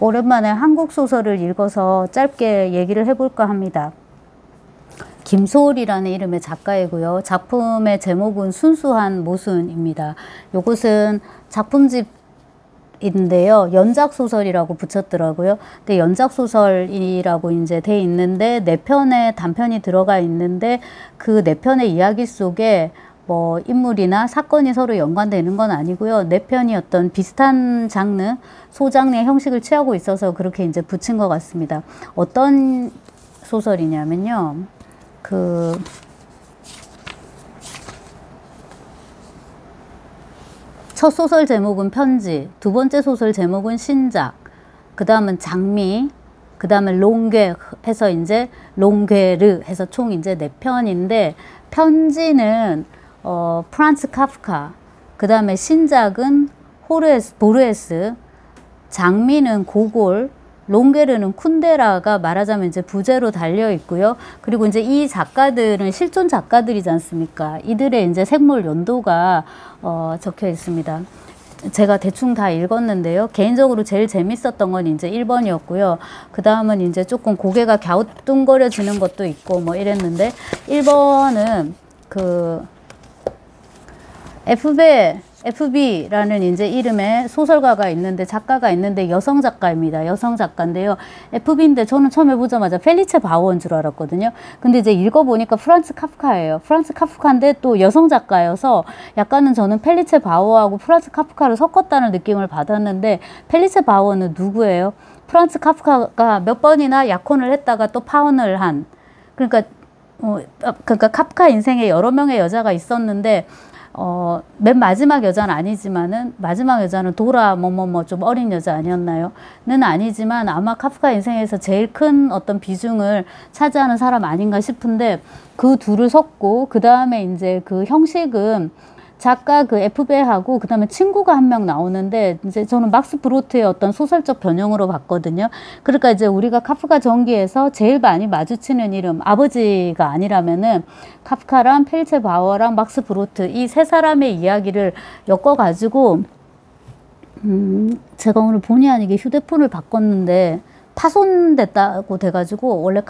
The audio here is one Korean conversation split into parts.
오랜만에 한국 소설을 읽어서 짧게 얘기를 해볼까 합니다. 김소월이라는 이름의 작가이고요. 작품의 제목은 순수한 모순입니다. 요것은 작품집인데요. 연작소설이라고 붙였더라고요. 근데 연작소설이라고 이제 돼 있는데 4편의 단편이 들어가 있는데 그 4편의 이야기 속에 뭐 인물이나 사건이 서로 연관되는 건 아니고요. 4편이 어떤 비슷한 장르, 소장르의 형식을 취하고 있어서 그렇게 이제 붙인 것 같습니다. 어떤 소설이냐면요. 첫 소설 제목은 편지, 두 번째 소설 제목은 신작, 그 다음은 장미, 그 다음에 롱괴 해서 이제 롱괴르 해서 총 이제 4편인데 편지는 프란츠 카프카, 그 다음에 신작은 보르헤스, 장미는 고골, 롱게르는 쿤데라가 말하자면 이제 부제로 달려 있고요. 그리고 이제 이 작가들은 실존 작가들이지 않습니까? 이들의 이제 생물 연도가 적혀 있습니다. 제가 대충 다 읽었는데요. 개인적으로 제일 재밌었던 건 이제 1번이었고요. 그 다음은 이제 조금 고개가 갸우뚱거려지는 것도 있고 뭐 이랬는데 1번은 FB라는 이제 이름의 소설가가 있는데 작가가 있는데 여성 작가입니다. 여성 작가인데요. FB인데 저는 처음에 보자마자 펠리체 바우어인 줄 알았거든요. 근데 이제 읽어보니까 프란츠 카프카예요. 프란츠 카프카인데 또 여성 작가여서 약간은 저는 펠리체 바우어하고 프란츠 카프카를 섞었다는 느낌을 받았는데 펠리체 바우어는 누구예요? 프란츠 카프카가 몇 번이나 약혼을 했다가 또 파혼을 한 그러니까 카프카 인생에 여러 명의 여자가 있었는데 맨 마지막 여자는 아니지만은 마지막 여자는 도라 좀 어린 여자 아니었나요? 는 아니지만 아마 카프카 인생에서 제일 큰 어떤 비중을 차지하는 사람 아닌가 싶은데 그 둘을 섞고 그 다음에 이제 그 형식은 작가 FB하고 그 다음에 친구가 한 명 나오는데 이제 저는 막스 브로트의 어떤 소설적 변형으로 봤거든요. 그러니까 이제 우리가 카프카 전기에서 제일 많이 마주치는 이름 아버지가 아니라면은 카프카랑 펠체 바워랑 막스 브로트 이 세 사람의 이야기를 엮어가지고 제가 오늘 본의 아니게 휴대폰을 바꿨는데 파손됐다고 돼가지고 원래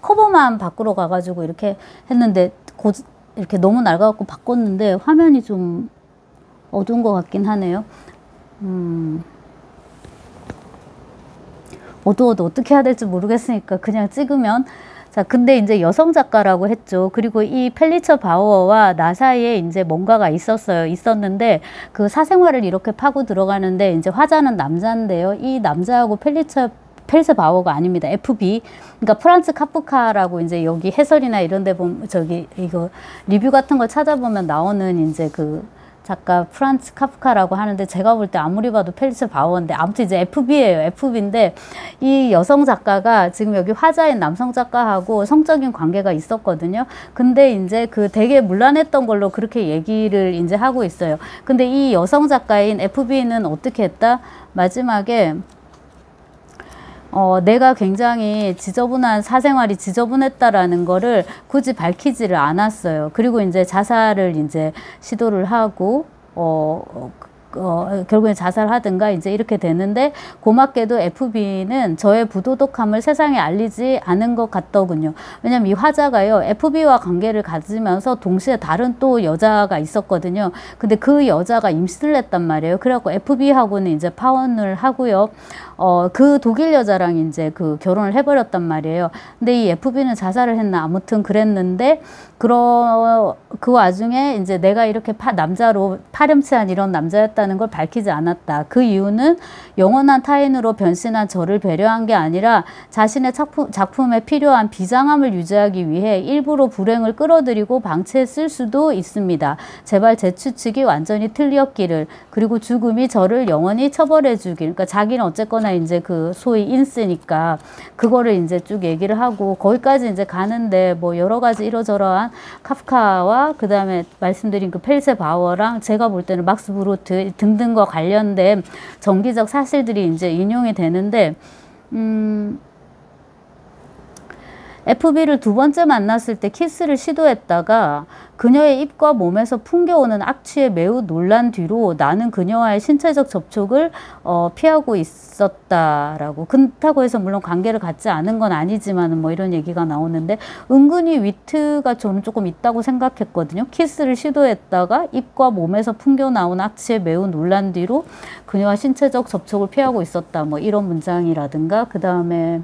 커버만 바꾸러 가가지고 이렇게 했는데 이렇게 너무 낡아갖고 바꿨는데 화면이 좀 어두운 것 같긴 하네요. 어두워도 어떻게 해야 될지 모르겠으니까 그냥 찍으면. 자, 근데 이제 여성 작가라고 했죠. 그리고 이 펠리처 바우어와 나 사이에 이제 뭔가가 있었는데 그 사생활을 이렇게 파고 들어가는데 이제 화자는 남자인데요. 이 남자하고 펠체 바우어가 아닙니다. FB. 그러니까 프란츠 카프카라고 이제 여기 해설이나 이런 데 보면 이거 리뷰 같은 걸 찾아보면 나오는 이제 그 작가 프란츠 카프카라고 하는데 제가 볼 때 아무리 봐도 펠체 바우어인데 아무튼 이제 FB예요. FB인데 이 여성 작가가 지금 여기 화자인 남성 작가하고 성적인 관계가 있었거든요. 근데 이제 되게 문란했던 걸로 그렇게 얘기를 이제 하고 있어요. 근데 이 여성 작가인 FB는 어떻게 했다? 마지막에 내가 굉장히 사생활이 지저분했다라는 거를 굳이 밝히지를 않았어요. 그리고 이제 자살을 이제 시도를 하고, 결국에 자살하든가 이제 이렇게 되는데 고맙게도 FB는 저의 부도덕함을 세상에 알리지 않은 것 같더군요. 왜냐면 이 화자가요 FB와 관계를 가지면서 동시에 다른 또 여자가 있었거든요. 근데 그 여자가 임신을 했단 말이에요. 그래갖고 FB하고는 이제 파혼을 하고요. 그 독일 여자랑 이제 결혼을 해버렸단 말이에요. 근데 이 FB는 자살을 했나 아무튼 그랬는데 그 와중에 이제 내가 이렇게 남자로 파렴치한 이런 남자였다는 걸 밝히지 않았다. 그 이유는 영원한 타인으로 변신한 저를 배려한 게 아니라 자신의 작품에 필요한 비장함을 유지하기 위해 일부러 불행을 끌어들이고 방치했을 수도 있습니다. 제발 제 추측이 완전히 틀렸기를. 그리고 죽음이 저를 영원히 처벌해 주길. 그러니까 자기는 어쨌거나 이제 소위 인스니까 그거를 이제 쭉 얘기를 하고 거기까지 이제 가는데 뭐 여러 가지 이러저러한 카프카와 그 다음에 말씀드린 펠체 바우어랑 제가 볼 때는 막스 브로트 등등과 관련된 정기적 사실들이 이제 인용이 되는데 FB를 두 번째 만났을 때 키스를 시도했다가 그녀의 입과 몸에서 풍겨오는 악취에 매우 놀란 뒤로 나는 그녀와의 신체적 접촉을 피하고 있었다라고. 그렇다고 해서 물론 관계를 갖지 않은 건 아니지만 뭐 이런 얘기가 나오는데 은근히 위트가 저는 조금 있다고 생각했거든요. 키스를 시도했다가 입과 몸에서 풍겨나온 악취에 매우 놀란 뒤로 그녀와 신체적 접촉을 피하고 있었다. 뭐 이런 문장이라든가 그 다음에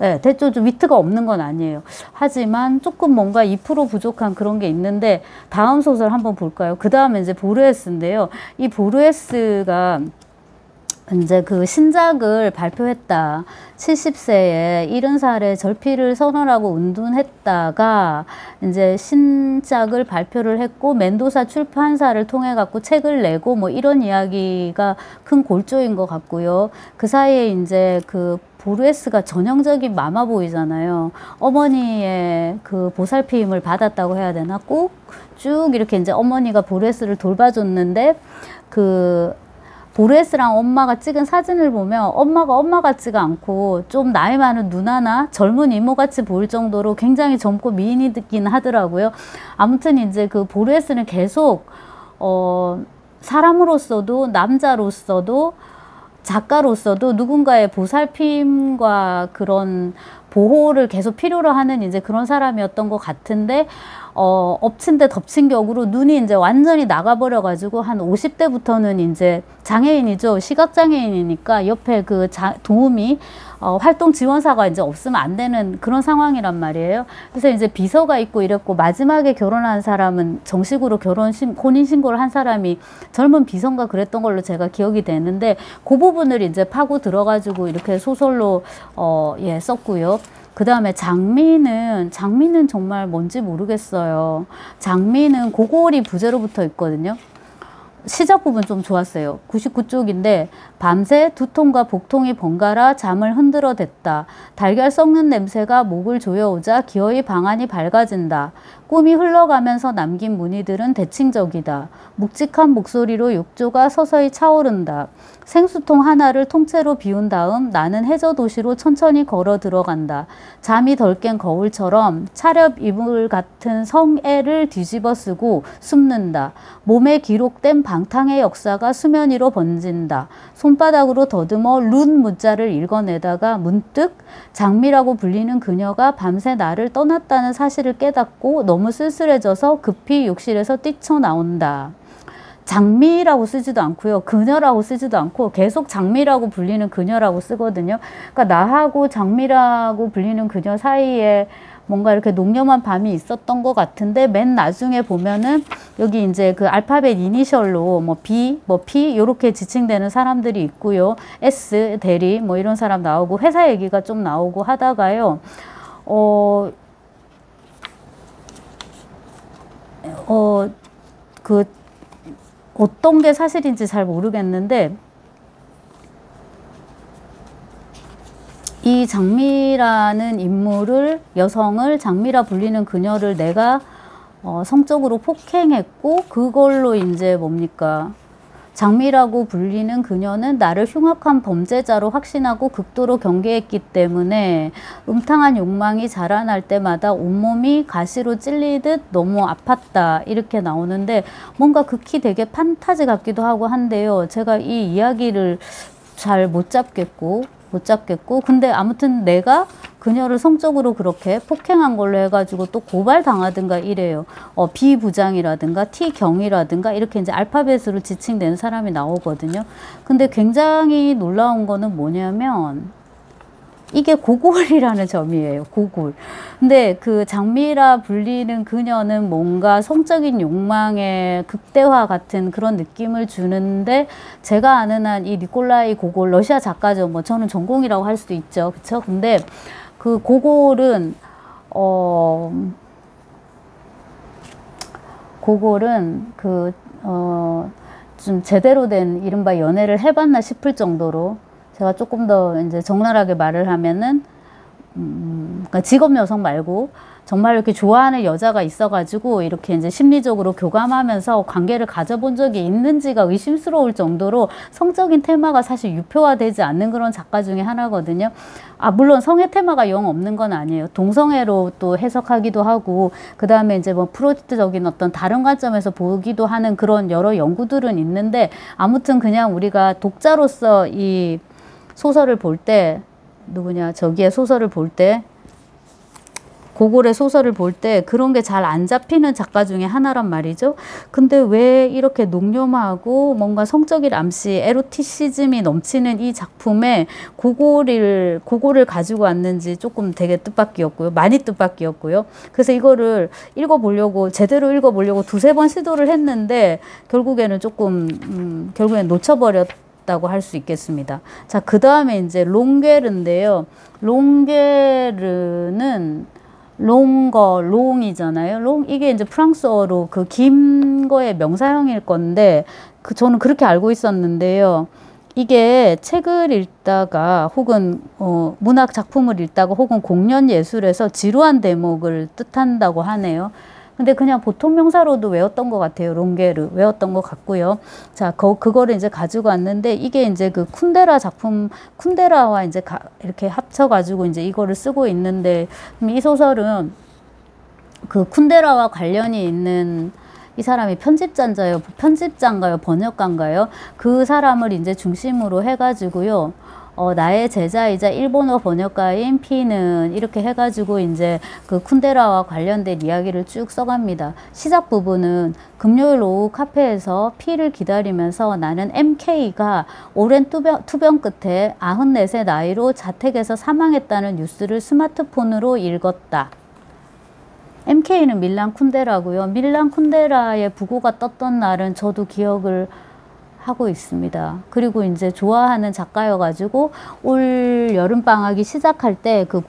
네, 대충 좀 위트가 없는 건 아니에요. 하지만 조금 뭔가 2% 부족한 그런 게 있는데 다음 소설 한번 볼까요? 그 다음에 이제 보르헤스인데요. 이 보르헤스가 이제 그 신작을 발표했다. 70세에 70살에 절필을 선언하고 운둔했다가 이제 신작을 발표를 했고 멘도사 출판사를 통해 갖고 책을 내고 뭐 이런 이야기가 큰 골조인 것 같고요. 그 사이에 이제 그 보르헤스가 전형적인 마마보이잖아요. 어머니의 그 보살핌을 받았다고 해야 되나? 꼭 쭉 이렇게 이제 어머니가 보르헤스를 돌봐줬는데 그 보르헤스랑 엄마가 찍은 사진을 보면 엄마가 엄마 같지가 않고 좀 나이 많은 누나나 젊은 이모 같이 보일 정도로 굉장히 젊고 미인이긴 하더라고요. 아무튼 이제 그 보르헤스는 계속 사람으로서도 남자로서도 작가로서도 누군가의 보살핌과 그런 보호를 계속 필요로 하는 이제 그런 사람이었던 것 같은데 엎친 데 덮친 격으로 눈이 이제 완전히 나가버려가지고 한 50대부터는 이제 장애인이죠. 시각장애인이니까 옆에 그 도우미 활동 지원사가 이제 없으면 안 되는 그런 상황이란 말이에요. 그래서 이제 비서가 있고 이랬고 마지막에 결혼한 사람은 정식으로 혼인신고를 한 사람이 젊은 비서인가 그랬던 걸로 제가 기억이 되는데 그 부분을 이제 파고 들어가지고 이렇게 소설로 예, 썼고요. 그 다음에 장미는 정말 뭔지 모르겠어요. 장미는 고골이 부제로 붙어 있거든요. 시작 부분 좀 좋았어요. 99쪽인데 밤새 두통과 복통이 번갈아 잠을 흔들어 댔다. 달걀 썩는 냄새가 목을 조여오자 기어이 방안이 밝아진다. 꿈이 흘러가면서 남긴 무늬들은 대칭적이다. 묵직한 목소리로 욕조가 서서히 차오른다. 생수통 하나를 통째로 비운 다음 나는 해저 도시로 천천히 걸어 들어간다. 잠이 덜 깬 거울처럼 차렵 이불 같은 성애를 뒤집어 쓰고 숨는다. 몸에 기록된 방탕의 역사가 수면 위로 번진다. 손바닥으로 더듬어 룬 문자를 읽어내다가 문득 장미라고 불리는 그녀가 밤새 나를 떠났다는 사실을 깨닫고 너무 쓸쓸해져서 급히 욕실에서 뛰쳐나온다. 장미라고 쓰지도 않고요. 그녀라고 쓰지도 않고 계속 장미라고 불리는 그녀라고 쓰거든요. 그러니까 나하고 장미라고 불리는 그녀 사이에 뭔가 이렇게 농염한 밤이 있었던 것 같은데 맨 나중에 보면은 여기 이제 그 알파벳 이니셜로 뭐 B, 뭐 P 이렇게 지칭되는 사람들이 있고요. S, 대리 뭐 이런 사람 나오고 회사 얘기가 좀 나오고 하다가요. 그 어떤 게 사실인지 잘 모르겠는데 이 장미라는 인물을 여성을 장미라 불리는 그녀를 내가 성적으로 폭행했고 그걸로 이제 뭡니까 장미라고 불리는 그녀는 나를 흉악한 범죄자로 확신하고 극도로 경계했기 때문에 음탕한 욕망이 자라날 때마다 온몸이 가시로 찔리듯 너무 아팠다 이렇게 나오는데 뭔가 극히 되게 판타지 같기도 하고 한데요. 제가 이 이야기를 잘 못 잡겠고 근데 아무튼 내가 그녀를 성적으로 그렇게 폭행한 걸로 해가지고 또 고발당하든가 이래요. B 부장이라든가 T 경이라든가 이렇게 이제 알파벳으로 지칭되는 사람이 나오거든요. 근데 굉장히 놀라운 거는 뭐냐면 이게 고골이라는 점이에요. 고골. 근데 그 장미라 불리는 그녀는 뭔가 성적인 욕망의 극대화 같은 그런 느낌을 주는데 제가 아는 한 이 니콜라이 고골 러시아 작가죠. 뭐 저는 전공이라고 할 수도 있죠. 그쵸? 근데 그 고골은 좀 제대로 된 이른바 연애를 해봤나 싶을 정도로 제가 조금 더 이제 적나라하게 말을 하면은 그러니까 직업 여성 말고 정말 이렇게 좋아하는 여자가 있어가지고 이렇게 이제 심리적으로 교감하면서 관계를 가져본 적이 있는지가 의심스러울 정도로 성적인 테마가 사실 유표화되지 않는 그런 작가 중에 하나거든요. 아, 물론 성애 테마가 영 없는 건 아니에요. 동성애로 또 해석하기도 하고, 그 다음에 이제 뭐 프로이트적인 어떤 다른 관점에서 보기도 하는 그런 여러 연구들은 있는데, 아무튼 그냥 우리가 독자로서 이 소설을 볼 때, 누구냐, 저기의 소설을 볼 때, 고골의 소설을 볼 때 그런 게 잘 안 잡히는 작가 중에 하나란 말이죠. 근데 왜 이렇게 농염하고 뭔가 성적인 암시, 에로티시즘이 넘치는 이 작품에 고골을 가지고 왔는지 조금 되게 뜻밖이었고요. 많이 뜻밖이었고요. 그래서 이거를 읽어보려고, 제대로 읽어보려고 두세 번 시도를 했는데 결국에는 조금, 결국엔 놓쳐버렸다고 할 수 있겠습니다. 자, 그 다음에 이제 롱게르인데요. 롱게르는 롱이잖아요. 이게 이제 프랑스어로 그 긴 거의 명사형일 건데, 저는 그렇게 알고 있었는데요. 이게 책을 읽다가 혹은 문학 작품을 읽다가 혹은 공연 예술에서 지루한 대목을 뜻한다고 하네요. 근데 그냥 보통 명사로도 외웠던 것 같아요. 롱게르 외웠던 것 같고요. 자, 그거를 이제 가지고 왔는데, 이게 이제 그 쿤데라 작품, 쿤데라와 이제 이렇게 합쳐가지고 이제 이거를 쓰고 있는데, 이 소설은 그 쿤데라와 관련이 있는 이 사람이 편집자인가요? 번역가인가요? 그 사람을 이제 중심으로 해가지고요. 나의 제자이자 일본어 번역가인 피는 이렇게 해가지고 이제 그 쿤데라와 관련된 이야기를 쭉 써갑니다. 시작 부분은 금요일 오후 카페에서 피를 기다리면서 나는 MK가 오랜 투병 끝에 94세 나이로 자택에서 사망했다는 뉴스를 스마트폰으로 읽었다. MK는 밀란 쿤데라고요. 밀란 쿤데라의 부고가 떴던 날은 저도 기억을 하고 있습니다. 그리고 이제 좋아하는 작가여가지고 올 여름방학이 시작할 때 그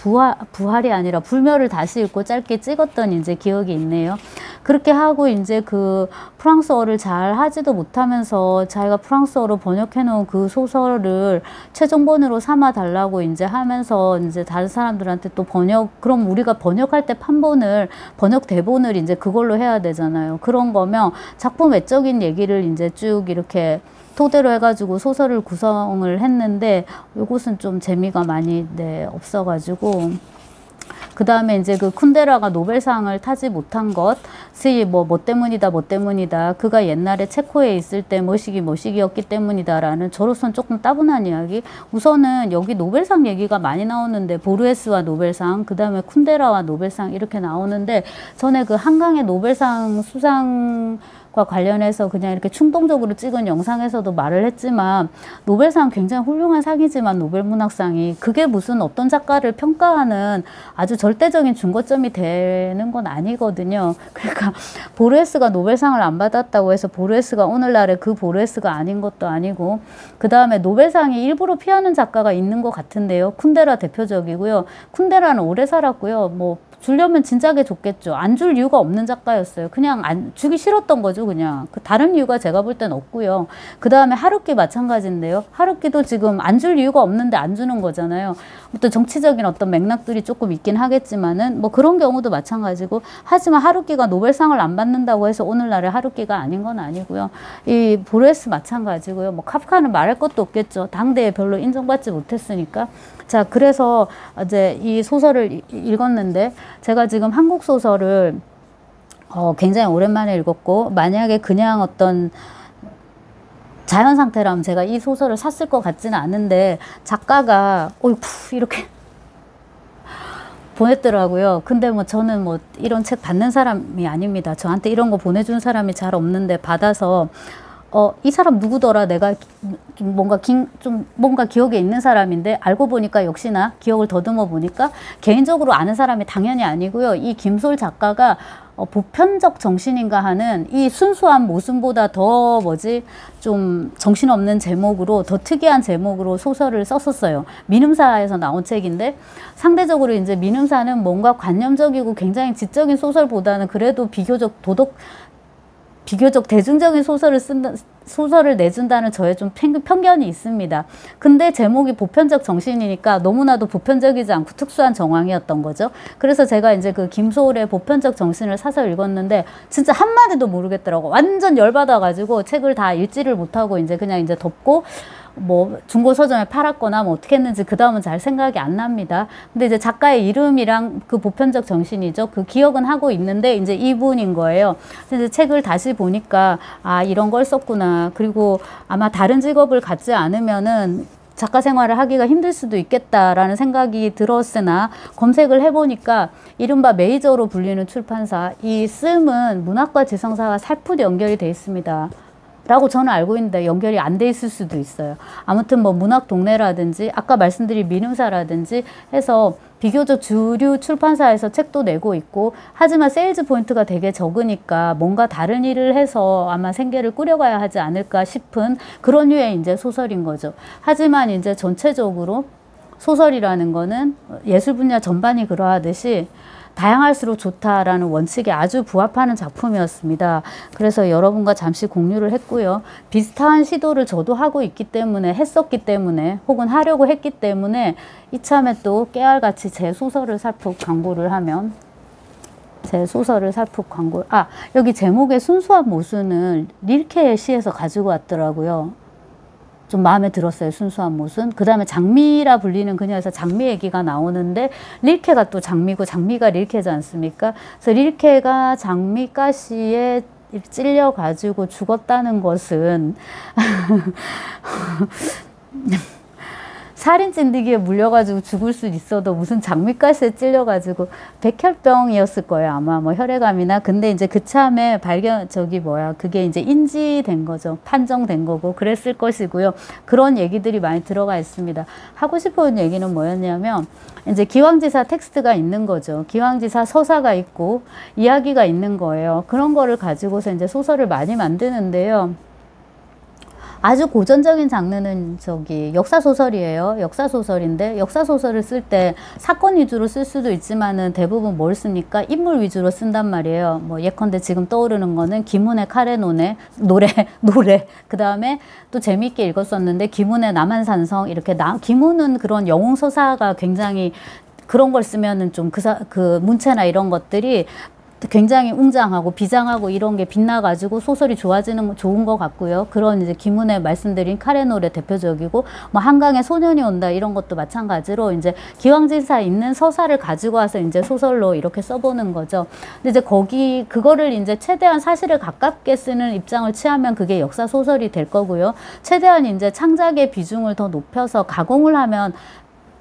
부활이 아니라 불멸을 다시 읽고 짧게 찍었던 이제 기억이 있네요. 그렇게 하고 이제 그 프랑스어를 잘 하지도 못하면서 자기가 프랑스어로 번역해 놓은 그 소설을 최종본으로 삼아 달라고 이제 하면서 이제 다른 사람들한테 또 그럼 우리가 번역할 때 번역 대본을 이제 그걸로 해야 되잖아요. 그런 거면 작품 외적인 얘기를 이제 쭉 이렇게 토대로 해가지고 소설을 구성을 했는데, 이것은 좀 재미가 많이 없어가지고, 그 다음에 이제 그 쿤데라가 노벨상을 타지 못한 것이 뭐 때문이다. 그가 옛날에 체코에 있을 때 뭐시기였기 때문이다라는, 저로서는 조금 따분한 이야기. 우선은 여기 노벨상 얘기가 많이 나오는데, 보르헤스와 노벨상, 그 다음에 쿤데라와 노벨상 이렇게 나오는데, 전에 그 한강의 노벨상 수상 과 관련해서 그냥 이렇게 충동적으로 찍은 영상에서도 말을 했지만, 노벨상 굉장히 훌륭한 상이지만 노벨문학상이 그게 무슨 어떤 작가를 평가하는 아주 절대적인 중거점이 되는 건 아니거든요. 그러니까 보르헤스가 노벨상을 안 받았다고 해서 보르헤스가 오늘날의 그 보르헤스가 아닌 것도 아니고, 그 다음에 노벨상이 일부러 피하는 작가가 있는 것 같은데요. 쿤데라 대표적이고요. 쿤데라는 오래 살았고요. 뭐 주려면 진작에 줬겠죠. 안 줄 이유가 없는 작가였어요. 그냥 주기 싫었던 거죠, 그냥. 다른 이유가 제가 볼 땐 없고요. 그 다음에 하루키 마찬가지인데요. 하루키도 지금 안 줄 이유가 없는데 안 주는 거잖아요. 어떤 정치적인 어떤 맥락들이 조금 있긴 하겠지만은, 뭐 그런 경우도 마찬가지고, 하지만 하루키가 노벨상을 안 받는다고 해서 오늘날의 하루키가 아닌 건 아니고요. 이 보르헤스 마찬가지고요. 뭐 카프카는 말할 것도 없겠죠. 당대에 별로 인정받지 못했으니까. 자, 그래서 이제 이 소설을 읽었는데, 제가 지금 한국 소설을 굉장히 오랜만에 읽었고, 만약에 그냥 어떤 자연 상태라면 제가 이 소설을 샀을 것 같지는 않은데, 작가가 어이쿠 이렇게 보냈더라고요. 근데 뭐 저는 뭐 이런 책 받는 사람이 아닙니다. 저한테 이런 거 보내준 사람이 잘 없는데 받아서, 이 사람 누구더라? 내가 좀 뭔가 기억에 있는 사람인데, 알고 보니까 역시나 기억을 더듬어 보니까 개인적으로 아는 사람이 당연히 아니고요. 이 김솔 작가가 보편적 정신인가 하는 이 순수한 모순보다 더 좀 정신없는 제목으로, 더 특이한 제목으로 소설을 썼었어요. 민음사에서 나온 책인데, 상대적으로 이제 민음사는 뭔가 관념적이고 굉장히 지적인 소설보다는 그래도 비교적 비교적 대중적인 소설을 내준다는 저의 좀 편견이 있습니다. 근데 제목이 보편적 정신이니까 너무나도 보편적이지 않고 특수한 정황이었던 거죠. 그래서 제가 이제 그 김소월의 보편적 정신을 사서 읽었는데 진짜 한마디도 모르겠더라고. 완전 열받아가지고 책을 다 읽지를 못하고 이제 그냥 이제 덮고 뭐 중고 서점에 팔았거나 뭐 어떻게 했는지 그 다음은 잘 생각이 안 납니다. 근데 이제 작가의 이름이랑 그 보편적 정신이죠. 그 기억은 하고 있는데 이제 이분인 거예요. 그래서 책을 다시 보니까 아 이런 걸 썼구나. 그리고 아마 다른 직업을 갖지 않으면은 작가 생활을 하기가 힘들 수도 있겠다라는 생각이 들었으나 검색을 해보니까 이른바 메이저로 불리는 출판사 이 씀은 문학과 지성사가 살풋 연결이 돼 있습니다. 라고 저는 알고 있는데 연결이 안 돼 있을 수도 있어요. 아무튼 뭐 문학 동네라든지 아까 말씀드린 민음사라든지 해서 비교적 주류 출판사에서 책도 내고 있고 하지만 세일즈 포인트가 되게 적으니까 뭔가 다른 일을 해서 아마 생계를 꾸려가야 하지 않을까 싶은 그런 류의 이제 소설인 거죠. 하지만 이제 전체적으로 소설이라는 거는 예술 분야 전반이 그러하듯이 다양할수록 좋다라는 원칙에 아주 부합하는 작품이었습니다. 그래서 여러분과 잠시 공유를 했고요. 비슷한 시도를 저도 하고 있기 때문에 했었기 때문에 혹은 하려고 했기 때문에 이참에 또 깨알같이 제 소설을 살풋 광고를 하면 제 소설을 살풋 광고 여기 제목의 순수한 모순을 릴케의 시에서 가지고 왔더라고요. 좀 마음에 들었어요. 순수한 모순. 그 다음에 장미라 불리는 그녀에서 장미 얘기가 나오는데 릴케가 또 장미고 장미가 릴케지 않습니까? 그래서 릴케가 장미 가시에 찔려가지고 죽었다는 것은 살인 찐득이에 물려가지고 죽을 수 있어도 무슨 장미가시에 찔려가지고 백혈병이었을 거예요. 아마 뭐 혈액암이나. 근데 이제 그참에 그게 이제 인지된 거죠. 판정된 거고 그랬을 것이고요. 그런 얘기들이 많이 들어가 있습니다. 하고 싶은 얘기는 뭐였냐면 이제 기왕지사 텍스트가 있는 거죠. 기왕지사 서사가 있고 이야기가 있는 거예요. 그런 거를 가지고서 이제 소설을 많이 만드는데요. 아주 고전적인 장르는 역사소설이에요. 역사소설인데 역사소설을 쓸 때 사건 위주로 쓸 수도 있지만은 대부분 뭘 씁니까? 인물 위주로 쓴단 말이에요. 뭐 예컨대 지금 떠오르는 거는 김훈의 카레노네 노래 그 다음에 또 재미있게 읽었었는데 김훈의 남한산성 이렇게 김훈은 그런 영웅서사가 굉장히 그런 걸 쓰면은 좀 그 문체나 이런 것들이 굉장히 웅장하고 비장하고 이런 게 빛나가지고 소설이 좋은 것 같고요. 그런 이제 김훈의 말씀드린 카레노래 대표적이고 뭐 한강에 소년이 온다 이런 것도 마찬가지로 이제 기왕지사에 있는 서사를 가지고 와서 이제 소설로 이렇게 써보는 거죠. 근데 이제 그거를 이제 최대한 사실을 가깝게 쓰는 입장을 취하면 그게 역사 소설이 될 거고요. 최대한 이제 창작의 비중을 더 높여서 가공을 하면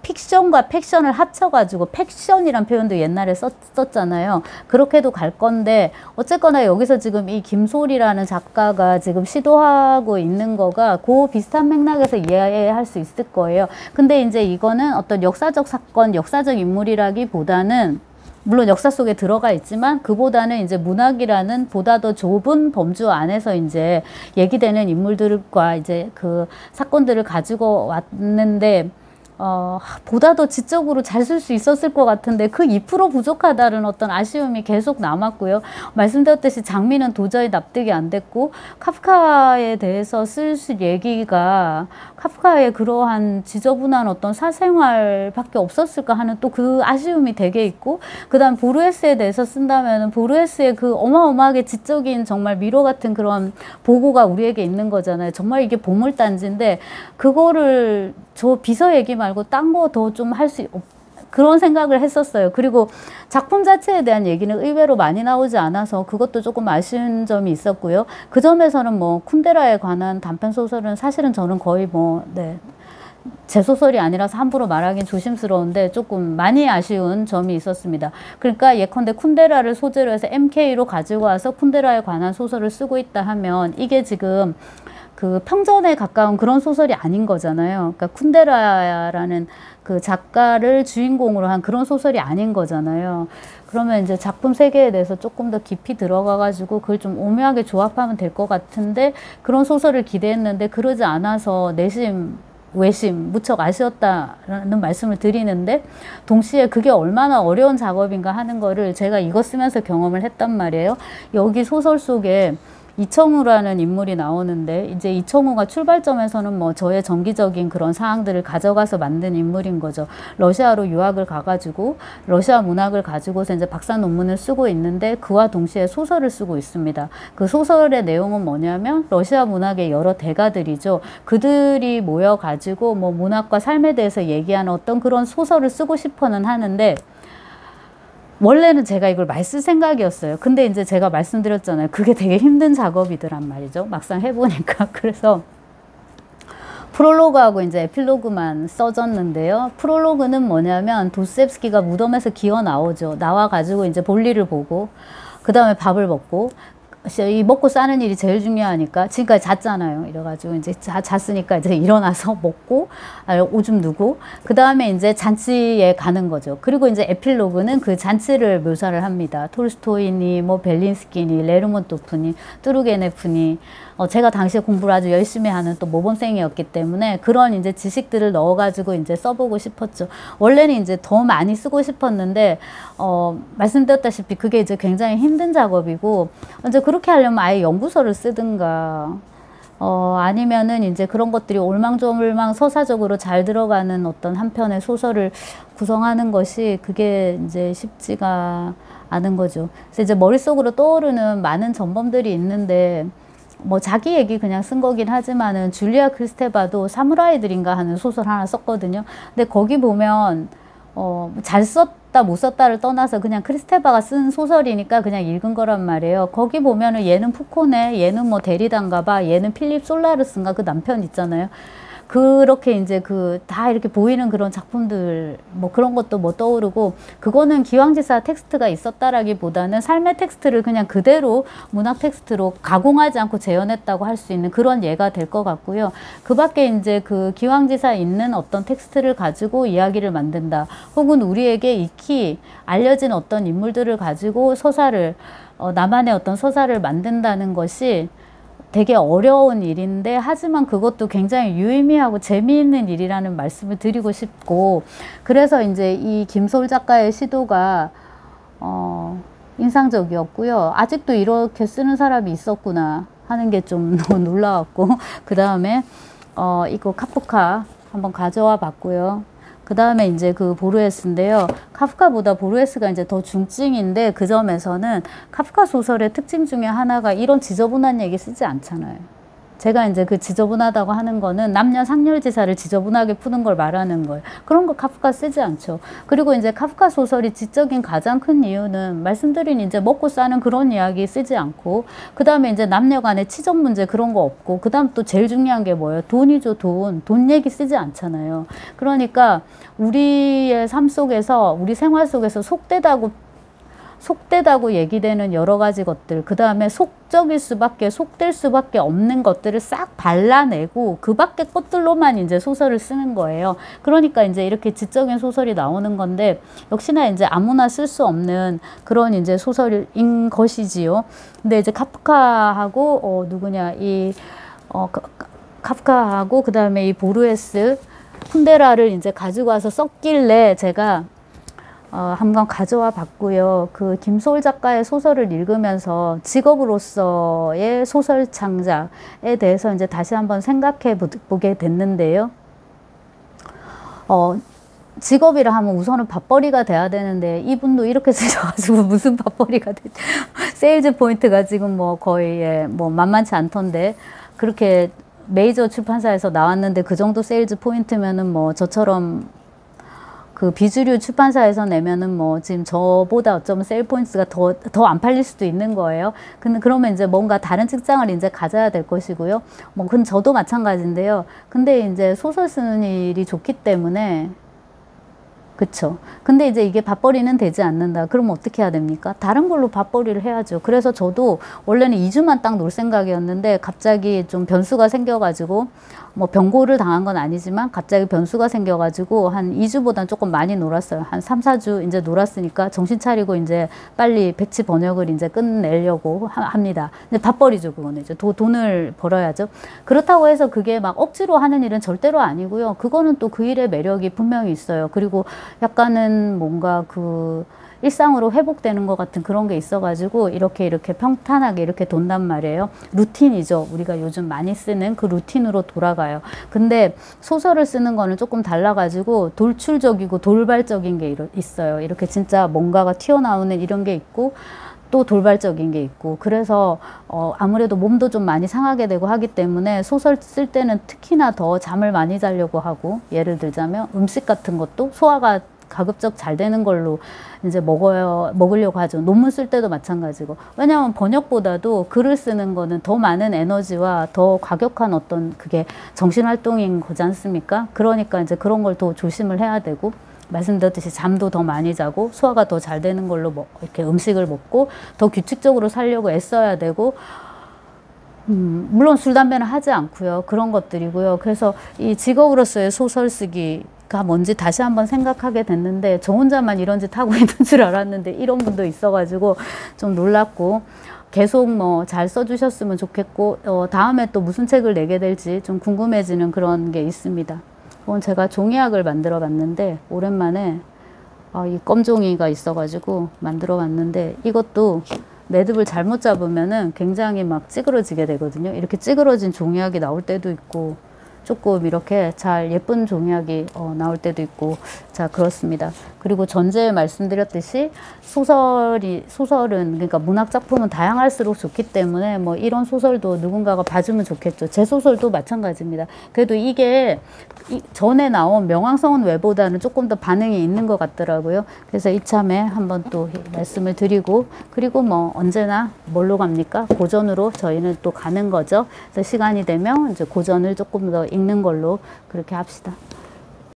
픽션과 팩션을 합쳐가지고 팩션이란 표현도 옛날에 썼잖아요. 그렇게도 갈 건데 어쨌거나 여기서 지금 이 김소월이라는 작가가 지금 시도하고 있는 거가 그 비슷한 맥락에서 이해할 수 있을 거예요. 근데 이제 이거는 어떤 역사적 사건, 역사적 인물이라기보다는 물론 역사 속에 들어가 있지만 그보다는 이제 문학이라는 보다 더 좁은 범주 안에서 이제 얘기되는 인물들과 이제 그 사건들을 가지고 왔는데 보다 더 지적으로 잘 쓸 수 있었을 것 같은데 그 2% 부족하다는 어떤 아쉬움이 계속 남았고요. 말씀드렸듯이 장미는 도저히 납득이 안 됐고 카프카에 대해서 쓸 얘기가 카프카의 그러한 지저분한 어떤 사생활밖에 없었을까 하는 또 그 아쉬움이 되게 있고 그 다음 보르헤스에 대해서 쓴다면 보르헤스의 그 어마어마하게 지적인 정말 미로 같은 그런 보고가 우리에게 있는 거잖아요. 정말 이게 보물단지인데 그거를 저 비서 얘기 말고 딴 거 더 좀 할 수 그런 생각을 했었어요. 그리고 작품 자체에 대한 얘기는 의외로 많이 나오지 않아서 그것도 조금 아쉬운 점이 있었고요. 그 점에서는 뭐 쿤데라에 관한 단편 소설은 사실은 저는 거의 제 소설이 아니라서 함부로 말하긴 조심스러운데 조금 많이 아쉬운 점이 있었습니다. 그러니까 예컨대 쿤데라를 소재로 해서 MK로 가지고 와서 쿤데라에 관한 소설을 쓰고 있다 하면 이게 지금 그 평전에 가까운 그런 소설이 아닌 거잖아요. 그러니까 쿤데라라는 그 작가를 주인공으로 한 그런 소설이 아닌 거잖아요. 그러면 이제 작품 세계에 대해서 조금 더 깊이 들어가가지고 그걸 좀 오묘하게 조합하면 될 것 같은데 그런 소설을 기대했는데 그러지 않아서 내심 외심 무척 아쉬웠다라는 말씀을 드리는데 동시에 그게 얼마나 어려운 작업인가 하는 거를 제가 이거 쓰면서 경험을 했단 말이에요. 여기 소설 속에 이청우라는 인물이 나오는데 이제 이청우가 출발점에서는 뭐 저의 정기적인 그런 사항들을 가져가서 만든 인물인 거죠. 러시아로 유학을 가가지고 러시아 문학을 가지고서 이제 박사 논문을 쓰고 있는데 그와 동시에 소설을 쓰고 있습니다. 그 소설의 내용은 뭐냐면 러시아 문학의 여러 대가들이죠. 그들이 모여가지고 뭐 문학과 삶에 대해서 얘기하는 어떤 그런 소설을 쓰고 싶어는 하는데 원래는 제가 이걸 많이 쓸 생각이었어요. 근데 이제 제가 말씀드렸잖아요. 그게 되게 힘든 작업이더란 말이죠. 막상 해보니까. 그래서 프롤로그하고 이제 에필로그만 써졌는데요. 프롤로그는 뭐냐면 도스옙스키가 무덤에서 기어 나오죠. 나와가지고 이제 볼일을 보고 그 다음에 밥을 먹고 이 먹고 싸는 일이 제일 중요하니까 지금까지 잤잖아요. 이래가지고 이제 잤으니까 이제 일어나서 먹고 오줌 누고 그 다음에 이제 잔치에 가는 거죠. 그리고 이제 에필로그는 그 잔치를 묘사를 합니다. 톨스토이니 뭐 벨린스키니 레르몬토프니 뚜르게네프니 제가 당시에 공부를 아주 열심히 하는 또 모범생이었기 때문에 그런 이제 지식들을 넣어가지고 이제 써보고 싶었죠. 원래는 이제 더 많이 쓰고 싶었는데, 말씀드렸다시피 그게 이제 굉장히 힘든 작업이고, 이제 그렇게 하려면 아예 연구서를 쓰든가, 아니면은 이제 그런 것들이 올망졸망 서사적으로 잘 들어가는 어떤 한 편의 소설을 구성하는 것이 그게 이제 쉽지가 않은 거죠. 그래서 이제 머릿속으로 떠오르는 많은 전범들이 있는데, 뭐 자기 얘기 그냥 쓴 거긴 하지만은 줄리아 크리스테바도 사무라이들인가 하는 소설 하나 썼거든요. 근데 거기 보면 잘 썼다 못 썼다를 떠나서 그냥 크리스테바가 쓴 소설이니까 그냥 읽은 거란 말이에요. 거기 보면은 얘는 푸코네, 얘는 뭐 데리다인가 봐, 얘는 필립 솔라르스인가 그 남편 있잖아요. 그렇게 이제 다 이렇게 보이는 그런 작품들 뭐 그런 것도 뭐 떠오르고 그거는 기왕지사 텍스트가 있었다라기보다는 삶의 텍스트를 그냥 그대로 문학 텍스트로 가공하지 않고 재현했다고 할 수 있는 그런 예가 될 것 같고요. 그 밖에 이제 그 기왕지사 있는 어떤 텍스트를 가지고 이야기를 만든다. 혹은 우리에게 익히 알려진 어떤 인물들을 가지고 서사를 나만의 어떤 서사를 만든다는 것이 되게 어려운 일인데 하지만 그것도 굉장히 유의미하고 재미있는 일이라는 말씀을 드리고 싶고 그래서 이제 이 김소울 작가의 시도가 인상적이었고요. 아직도 이렇게 쓰는 사람이 있었구나 하는 게 좀 놀라웠고 그 다음에 이거 카프카 한번 가져와 봤고요. 그 다음에 이제 그 보르헤스인데요. 카프카보다 보르헤스가 이제 더 중증인데 그 점에서는 카프카 소설의 특징 중에 하나가 이런 지저분한 얘기 쓰지 않잖아요. 제가 이제 그 지저분하다고 하는 거는 남녀 상렬지사를 지저분하게 푸는 걸 말하는 거예요. 그런 거 카프카 쓰지 않죠. 그리고 이제 카프카 소설이 지적인 가장 큰 이유는 말씀드린 이제 먹고 싸는 그런 이야기 쓰지 않고 그 다음에 이제 남녀 간의 치적 문제 그런 거 없고 그 다음 또 제일 중요한 게 뭐예요? 돈이죠, 돈. 돈 얘기 쓰지 않잖아요. 그러니까 우리의 삶 속에서 우리 생활 속에서 속되다고 얘기되는 여러 가지 것들, 그 다음에 속될 수밖에 없는 것들을 싹 발라내고 그 밖의 것들로만 이제 소설을 쓰는 거예요. 그러니까 이제 이렇게 지적인 소설이 나오는 건데, 역시나 이제 아무나 쓸 수 없는 그런 이제 소설인 것이지요. 근데 이제 카프카하고, 카프카하고, 그 다음에 이 보르헤스, 쿤데라를 이제 가지고 와서 썼길래 제가 한번 가져와 봤고요. 그 김소울 작가의 소설을 읽으면서 직업으로서의 소설 창작에 대해서 이제 다시 한번 생각해 보게 됐는데요. 직업이라 하면 우선은 밥벌이가 돼야 되는데 이분도 이렇게 쓰셔가지고 무슨 밥벌이가 되지? 세일즈 포인트가 지금 뭐 거의 뭐 만만치 않던데 그렇게 메이저 출판사에서 나왔는데 그 정도 세일즈 포인트면은 뭐 저처럼 그 비주류 출판사에서 내면은 뭐 지금 저보다 어쩌면 세일 포인트가 더 안 팔릴 수도 있는 거예요. 근데 그러면 이제 뭔가 다른 직장을 이제 가져야 될 것이고요. 뭐 그건 저도 마찬가지인데요. 근데 이제 소설 쓰는 일이 좋기 때문에 그쵸. 근데 이제 이게 밥벌이는 되지 않는다. 그럼 어떻게 해야 됩니까? 다른 걸로 밥벌이를 해야죠. 그래서 저도 원래는 2주만 딱 놀 생각이었는데 갑자기 좀 변수가 생겨가지고 뭐 병고를 당한 건 아니지만 갑자기 변수가 생겨가지고 한 2주보단 조금 많이 놀았어요. 한 3, 4주 이제 놀았으니까 정신 차리고 이제 빨리 백지 번역을 이제 끝내려고 합니다. 근데 밥벌이죠, 그거는 이제 돈을 벌어야죠. 그렇다고 해서 그게 막 억지로 하는 일은 절대로 아니고요. 그거는 또 그 일의 매력이 분명히 있어요. 그리고 약간은 뭔가 일상으로 회복되는 것 같은 그런 게 있어가지고 이렇게 평탄하게 이렇게 돈단 말이에요. 루틴이죠. 우리가 요즘 많이 쓰는 그 루틴으로 돌아가요. 근데 소설을 쓰는 거는 조금 달라가지고 돌출적이고 돌발적인 게 있어요. 이렇게 진짜 뭔가가 튀어나오는 이런 게 있고 또 돌발적인 게 있고, 그래서 아무래도 몸도 좀 많이 상하게 되고 하기 때문에 소설 쓸 때는 특히나 더 잠을 많이 자려고 하고, 예를 들자면 음식 같은 것도 소화가 가급적 잘 되는 걸로 이제 먹으려고 하죠. 논문 쓸 때도 마찬가지고. 왜냐하면 번역보다도 글을 쓰는 거는 더 많은 에너지와 더 과격한 어떤 그게 정신활동인 거지 않습니까? 그러니까 이제 그런 걸 더 조심을 해야 되고, 말씀드렸듯이 잠도 더 많이 자고 소화가 더 잘 되는 걸로 이렇게 음식을 먹고 더 규칙적으로 살려고 애써야 되고, 물론 술, 담배는 하지 않고요. 그런 것들이고요. 그래서 이 직업으로서의 소설 쓰기가 뭔지 다시 한번 생각하게 됐는데, 저 혼자만 이런 짓 하고 있는 줄 알았는데 이런 분도 있어가지고 좀 놀랐고, 계속 뭐 잘 써주셨으면 좋겠고, 다음에 또 무슨 책을 내게 될지 좀 궁금해지는 그런 게 있습니다. 이건 제가 종이학을 만들어 봤는데, 오랜만에 이 껌종이가 있어가지고 만들어 봤는데, 이것도 매듭을 잘못 잡으면은 굉장히 막 찌그러지게 되거든요. 이렇게 찌그러진 종이학이 나올 때도 있고, 조금 이렇게 잘 예쁜 종이학이 나올 때도 있고, 자, 그렇습니다. 그리고 전제에 말씀드렸듯이 소설은, 그러니까 문학 작품은 다양할수록 좋기 때문에 뭐 이런 소설도 누군가가 봐주면 좋겠죠. 제 소설도 마찬가지입니다. 그래도 이게 전에 나온 명왕성은 왜보다는 조금 더 반응이 있는 것 같더라고요. 그래서 이참에 한번 또 말씀을 드리고, 그리고 뭐 언제나 뭘로 갑니까? 고전으로 저희는 또 가는 거죠. 그래서 시간이 되면 이제 고전을 조금 더 읽는 걸로 그렇게 합시다.